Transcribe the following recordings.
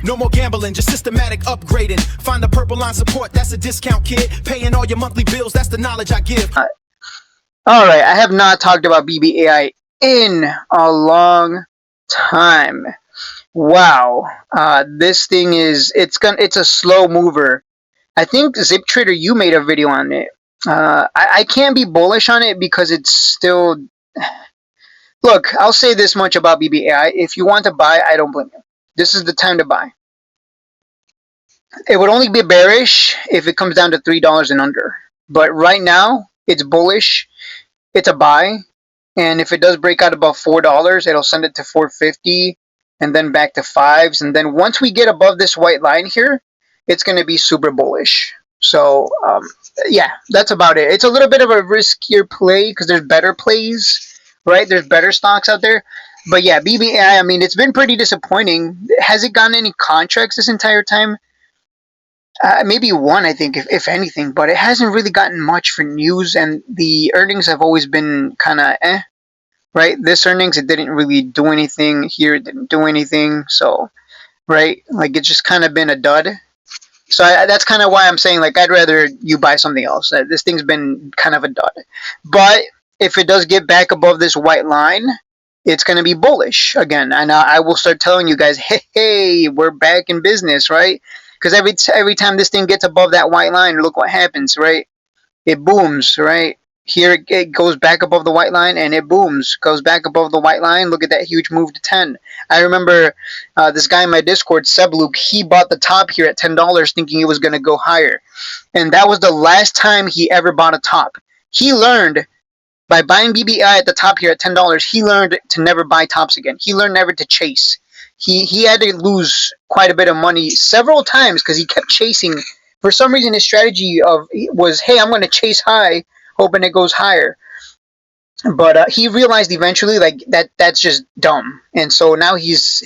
No more gambling, just systematic upgrading. Find the purple line support, that's a discount, kid. Paying all your monthly bills, that's the knowledge I give. Alright, I have not talked about Bbai in a long time. Wow. This thing is, it's a slow mover. I think Ziptraderu, you made a video on it. I can't be bullish on it because it's still... Look, I'll say this much about Bbai. If you want to buy, I don't blame you. This is the time to buy. It would only be bearish if it comes down to $3 and under. But right now, it's bullish. It's a buy. And if it does break out above $4, it'll send it to $4.50 and then back to $5s. And then once we get above this white line here, it's going to be super bullish. So, yeah, that's about it. It's a little bit of a riskier play because there's better plays, right? There's better stocks out there. But yeah, Bbai, I mean, it's been pretty disappointing. Has it gotten any contracts this entire time? Maybe one, I think, if anything, but it hasn't really gotten much for news, and the earnings have always been kind of right? This earnings, it didn't really do anything. Here, it didn't do anything, so, right? Like, it's just kind of been a dud. So that's kind of why I'm saying, like, I'd rather you buy something else. This thing's been kind of a dud. But if it does get back above this white line, it's going to be bullish again. And I will start telling you guys, hey, we're back in business, right? Because every time this thing gets above that white line, look what happens, right? It booms, right? Here it goes back above the white line, and it booms. Goes back above the white line. Look at that huge move to 10. I remember this guy in my Discord, Sebluke, he bought the top here at $10 thinking it was going to go higher. And that was the last time he ever bought a top. He learned, by buying Bbai at the top here at $10, he learned to never buy tops again. He learned never to chase. He had to lose quite a bit of money several times because he kept chasing. For some reason, his strategy was, hey, I'm going to chase high, hoping it goes higher. But he realized eventually, like, that's just dumb. And so now his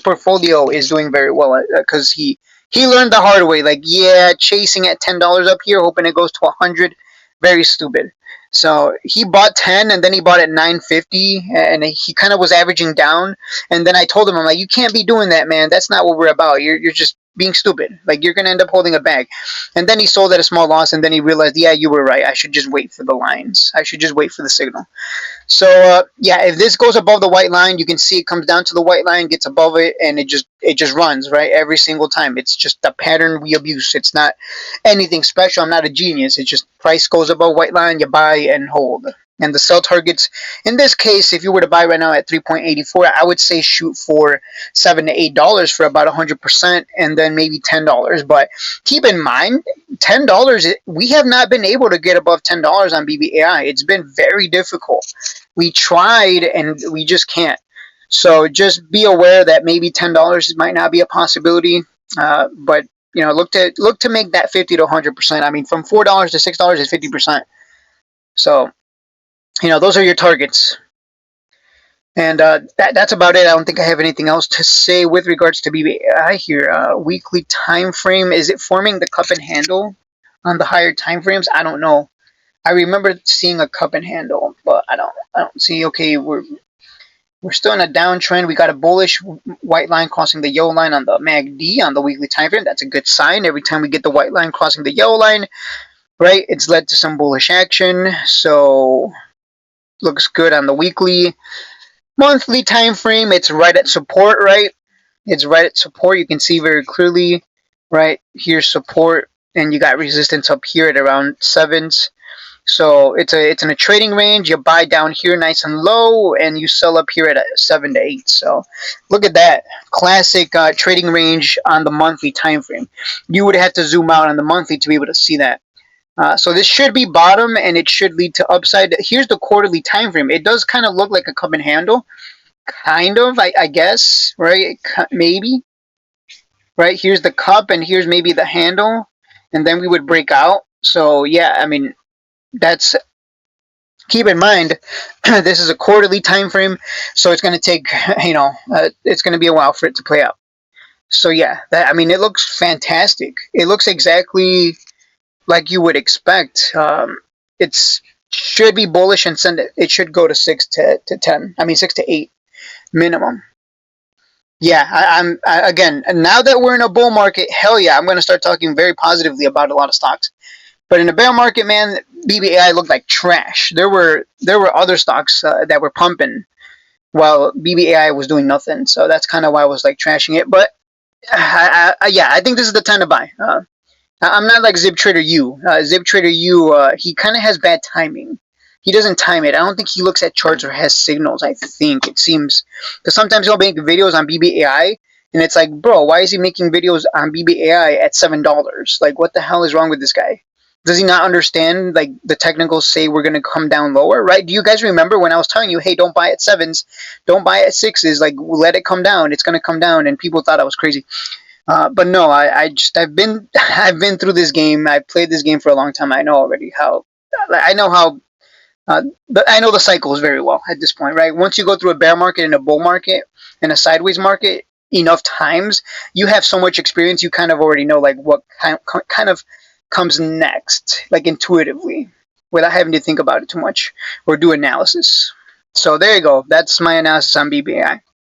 portfolio is doing very well because he learned the hard way. Like, yeah, chasing at $10 up here, hoping it goes to 100, very stupid. So he bought 10 and then he bought at 950 and he kind of was averaging down. And then I told him, I'm like, you can't be doing that, man. That's not what we're about. You're just being stupid. Like, you're going to end up holding a bag. And then he sold at a small loss, and then he realized, yeah, you were right. I should just wait for the lines. I should just wait for the signal. So, yeah, if this goes above the white line, you can see it comes down to the white line, gets above it, and it just runs, right, every single time. It's just a pattern we abuse. It's not anything special. I'm not a genius. It's just price goes above white line, you buy and hold. And the sell targets, in this case, if you were to buy right now at 3.84, I would say shoot for $7 to $8 for about 100%, and then maybe $10. But keep in mind, $10, we have not been able to get above $10 on Bbai. It's been very difficult. We tried, and we just can't. So just be aware that maybe $10 might not be a possibility. But you know, look to make that 50 to 100%. I mean, from $4 to $6 is 50%. So, you know, those are your targets. And that's about it. I don't think I have anything else to say with regards to Bbai here. Weekly time frame, is it forming the cup and handle on the higher time frames? I don't know. I remember seeing a cup and handle, but I don't see. Okay, we're still in a downtrend. We got a bullish white line crossing the yellow line on the MACD on the weekly time frame. That's a good sign. Every time we get the white line crossing the yellow line, right, it's led to some bullish action. So looks good on the weekly. Monthly time frame, it's right at support, right? It's right at support. You can see very clearly, right? Here's support, and you got resistance up here at around 7s. So it's in a trading range. You buy down here nice and low, and you sell up here at a 7 to 8. So look at that classic trading range on the monthly time frame. You would have to zoom out on the monthly to be able to see that. So this should be bottom, and it should lead to upside. Here's the quarterly time frame. It does kind of look like a cup and handle, kind of, I guess, right? Maybe, right? Here's the cup, and here's maybe the handle, and then we would break out. So yeah, I mean, that's, keep in mind, this is a quarterly time frame, so it's going to take, you know, it's going to be a while for it to play out. So yeah, I mean, it looks fantastic. It looks exactly like you would expect. It should be bullish and it should go to 6 to 10. I mean 6 to 8 minimum. Yeah, again, now that we're in a bull market, hell yeah, I'm going to start talking very positively about a lot of stocks. But in a bear market, man, BBAI looked like trash. There were other stocks that were pumping while BBAI was doing nothing. So that's kind of why I was like trashing it. But yeah, I think this is the time to buy. I'm not like Ziptraderu. Ziptraderu, he kind of has bad timing. He doesn't time it. I don't think he looks at charts or has signals. I think it seems because sometimes he'll make videos on BBAI, and it's like, bro, why is he making videos on BBAI at $7? Like, what the hell is wrong with this guy? Does he not understand? Like the technicals say we're gonna come down lower, right? Do you guys remember when I was telling you, hey, don't buy at sevens, don't buy at sixes, like let it come down. It's gonna come down, and people thought I was crazy. But no, I've been I've been through this game. I've played this game for a long time. I know already how I know how I know the cycles very well at this point, right? Once you go through a bear market and a bull market and a sideways market enough times, you have so much experience. You kind of already know like what kind of comes next, like intuitively, without having to think about it too much or do analysis. So there you go. That's my analysis on BBI.